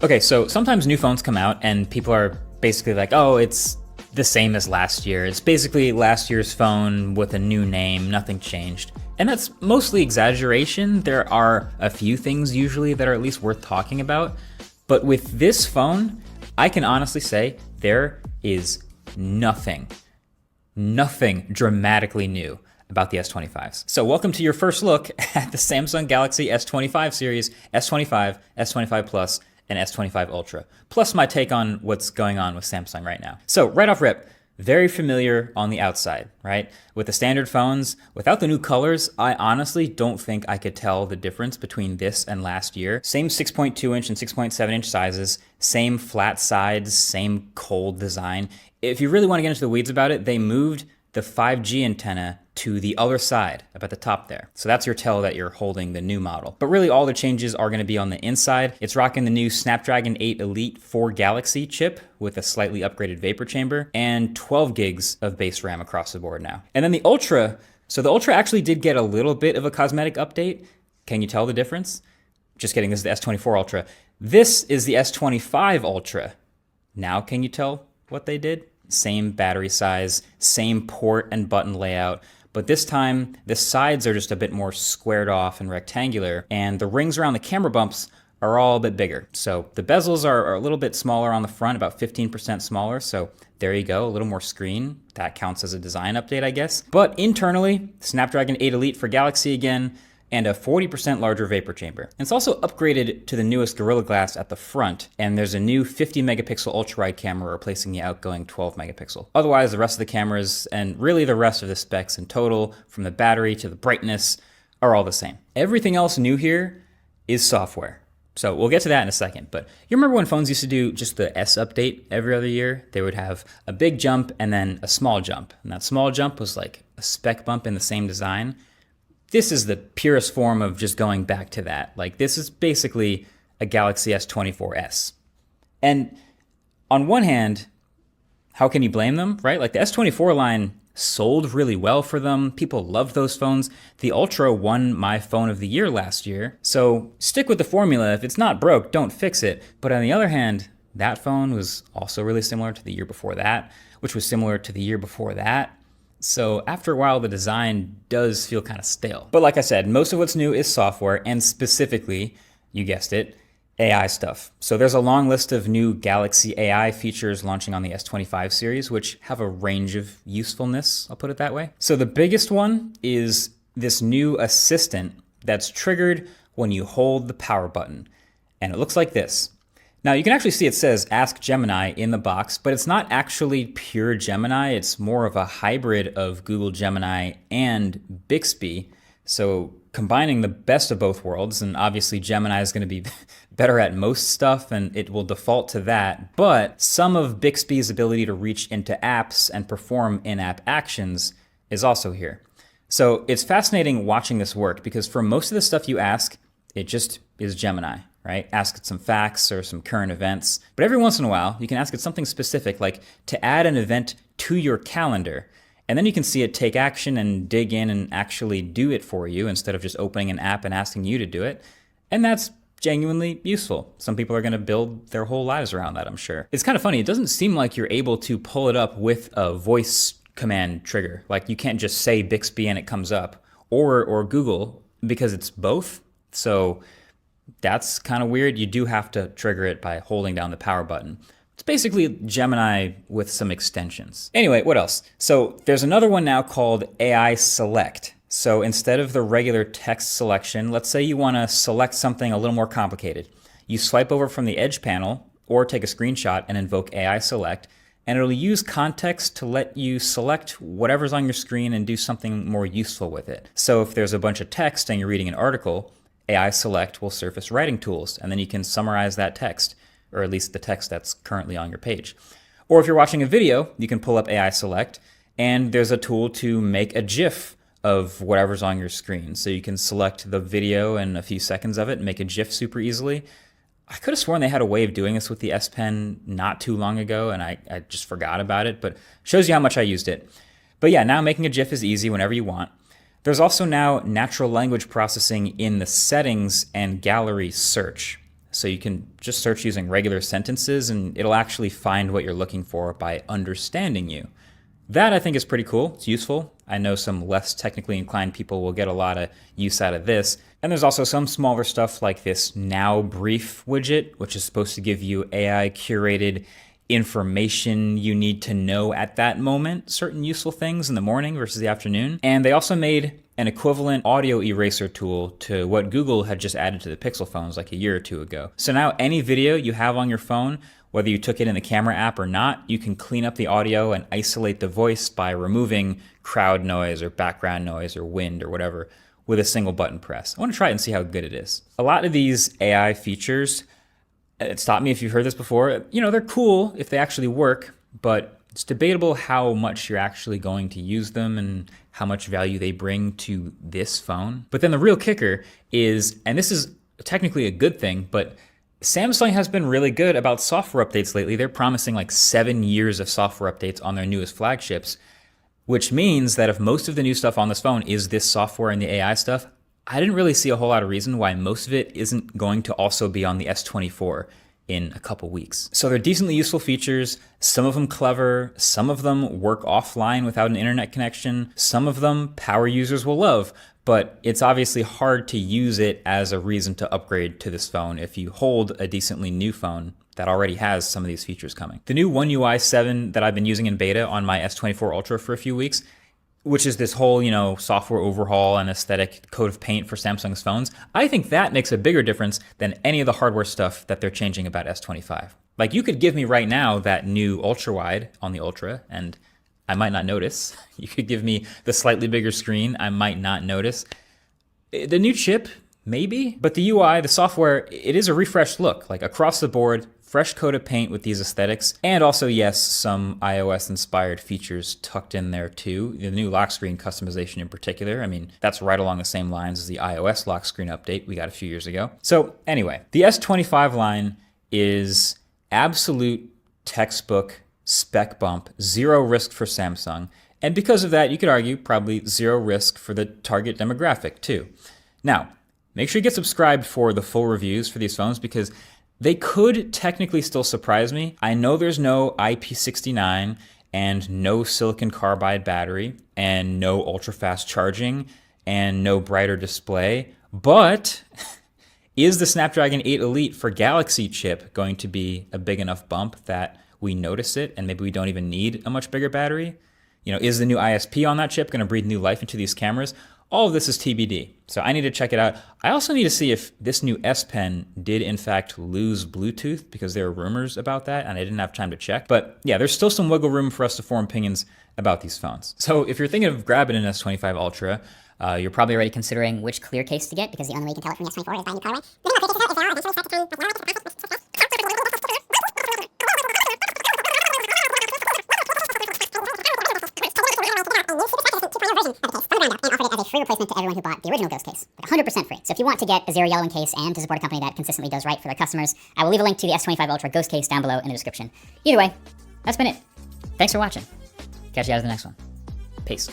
Okay, so sometimes new phones come out and people are basically like, oh, it's the same as last year. It's basically last year's phone with a new name, nothing changed. And that's mostly exaggeration. There are a few things usually that are at least worth talking about. But with this phone, I can honestly say there is nothing dramatically new about the S25s. So welcome to your first look at the Samsung Galaxy S25 series, S25, S25 Plus, and S25 Ultra, plus my take on what's going on with Samsung right now. So right off rip, very familiar on the outside, right? With the standard phones, without the new colors, I honestly don't think I could tell the difference between this and last year. Same 6.2 inch and 6.7 inch sizes, same flat sides, same cold design. If you really want to get into the weeds about it, they moved the 5G antenna to the other side, up at the top there. So that's your tell that you're holding the new model. But really all the changes are gonna be on the inside. It's rocking the new Snapdragon 8 Elite 4 Galaxy chip with a slightly upgraded vapor chamber and 12 gigs of base RAM across the board now. And then the Ultra, so the Ultra actually did get a little bit of a cosmetic update. Can you tell the difference? Just kidding, this is the S24 Ultra. This is the S25 Ultra. Now can you tell what they did? Same battery size, same port and button layout, but this time the sides are just a bit more squared off and rectangular, and the rings around the camera bumps are all a bit bigger. So the bezels are a little bit smaller on the front, about 15% smaller, so there you go, a little more screen. That counts as a design update, I guess. But internally, Snapdragon 8 Elite for Galaxy again, and a 40% larger vapor chamber. And it's also upgraded to the newest Gorilla Glass at the front, and there's a new 50 megapixel ultra-wide camera replacing the outgoing 12 megapixel. Otherwise, the rest of the cameras, and really the rest of the specs in total, from the battery to the brightness, are all the same. Everything else new here is software. So we'll get to that in a second, but you remember when phones used to do just the S update every other year? They would have a big jump and then a small jump, and that small jump was like a spec bump in the same design. This is the purest form of just going back to that. Like, this is basically a Galaxy S24s. And on one hand, how can you blame them, right? Like, the S24 line sold really well for them. People loved those phones. The Ultra won my phone of the year last year. So stick with the formula. If it's not broke, don't fix it. But on the other hand, that phone was also really similar to the year before that, which was similar to the year before that. So after a while, the design does feel kind of stale. But like I said, most of what's new is software, and specifically, you guessed it, AI stuff. So there's a long list of new Galaxy AI features launching on the S25 series, which have a range of usefulness, I'll put it that way. So the biggest one is this new assistant that's triggered when you hold the power button. And it looks like this. Now you can actually see it says Ask Gemini in the box, but it's not actually pure Gemini. It's more of a hybrid of Google Gemini and Bixby. So combining the best of both worlds, and obviously Gemini is going to be better at most stuff and it will default to that, but some of Bixby's ability to reach into apps and perform in-app actions is also here. So it's fascinating watching this work because for most of the stuff you ask, it just is Gemini. Right? Ask it some facts or some current events. But every once in a while, you can ask it something specific, like to add an event to your calendar. And then you can see it take action and dig in and actually do it for you instead of just opening an app and asking you to do it. And that's genuinely useful. Some people are going to build their whole lives around that, I'm sure. It's kind of funny. It doesn't seem like you're able to pull it up with a voice command trigger. Like you can't just say Bixby and it comes up, or Google, because it's both. So that's kind of weird. You do have to trigger it by holding down the power button. It's basically Gemini with some extensions. Anyway, what else? So there's another one now called AI Select. So instead of the regular text selection, let's say you want to select something a little more complicated. You swipe over from the Edge panel or take a screenshot and invoke AI Select, and it'll use context to let you select whatever's on your screen and do something more useful with it. So if there's a bunch of text and you're reading an article, AI Select will surface writing tools, and then you can summarize that text, or at least the text that's currently on your page. Or if you're watching a video, you can pull up AI Select, and there's a tool to make a GIF of whatever's on your screen. So you can select the video and a few seconds of it and make a GIF super easily. I could have sworn they had a way of doing this with the S Pen not too long ago, and I just forgot about it, but shows you how much I used it. But yeah, now making a GIF is easy whenever you want. There's also now natural language processing in the settings and gallery search. So you can just search using regular sentences and it'll actually find what you're looking for by understanding you. That I think is pretty cool. It's useful. I know some less technically inclined people will get a lot of use out of this. And there's also some smaller stuff like this Now Brief widget, which is supposed to give you AI curated information you need to know at that moment, certain useful things in the morning versus the afternoon. And they also made an equivalent audio eraser tool to what Google had just added to the Pixel phones like a year or two ago. So now any video you have on your phone, whether you took it in the camera app or not, you can clean up the audio and isolate the voice by removing crowd noise or background noise or wind or whatever with a single button press. I want to try it and see how good it is. A lot of these AI features, stop me if you've heard this before, you know, they're cool if they actually work, but it's debatable how much you're actually going to use them and how much value they bring to this phone. But then the real kicker is, and this is technically a good thing, but Samsung has been really good about software updates lately. They're promising like 7 years of software updates on their newest flagships, which means that if most of the new stuff on this phone is this software and the AI stuff, I didn't really see a whole lot of reason why most of it isn't going to also be on the S24 in a couple weeks. So they're decently useful features, some of them clever, some of them work offline without an internet connection, some of them power users will love, but it's obviously hard to use it as a reason to upgrade to this phone if you hold a decently new phone that already has some of these features coming. The new One UI 7 that I've been using in beta on my S24 Ultra for a few weeks, which is this whole, software overhaul and aesthetic coat of paint for Samsung's phones, I think that makes a bigger difference than any of the hardware stuff that they're changing about S25. Like you could give me right now that new ultra wide on the Ultra and I might not notice. You could give me the slightly bigger screen, I might not notice. The new chip, maybe, but the UI, the software, it is a refreshed look, like across the board, fresh coat of paint with these aesthetics, and also, yes, some iOS-inspired features tucked in there too. The new lock screen customization in particular, I mean, that's right along the same lines as the iOS lock screen update we got a few years ago. So anyway, the S25 line is absolute textbook spec bump, zero risk for Samsung, and because of that, you could argue probably zero risk for the target demographic too. Now, make sure you get subscribed for the full reviews for these phones because they could technically still surprise me. I know there's no IP69 and no silicon carbide battery and no ultra fast charging and no brighter display, but is the Snapdragon 8 Elite for Galaxy chip going to be a big enough bump that we notice it and maybe we don't even need a much bigger battery? Is the new ISP on that chip going to breathe new life into these cameras? All of this is TBD, so I need to check it out. I also need to see if this new S Pen did in fact lose Bluetooth because there are rumors about that and I didn't have time to check. But yeah, there's still some wiggle room for us to form opinions about these phones. So if you're thinking of grabbing an S25 Ultra, you're probably already considering which clear case to get because the only way you can tell it from the S24 is by a new colorway. Free replacement to everyone who bought the original Ghost case, like 100% free. So if you want to get a zero yellowing case and to support a company that consistently does right for their customers, I will leave a link to the S25 Ultra Ghost case down below in the description. Either way, that's been it. Thanks for watching. Catch you guys in the next one. Peace.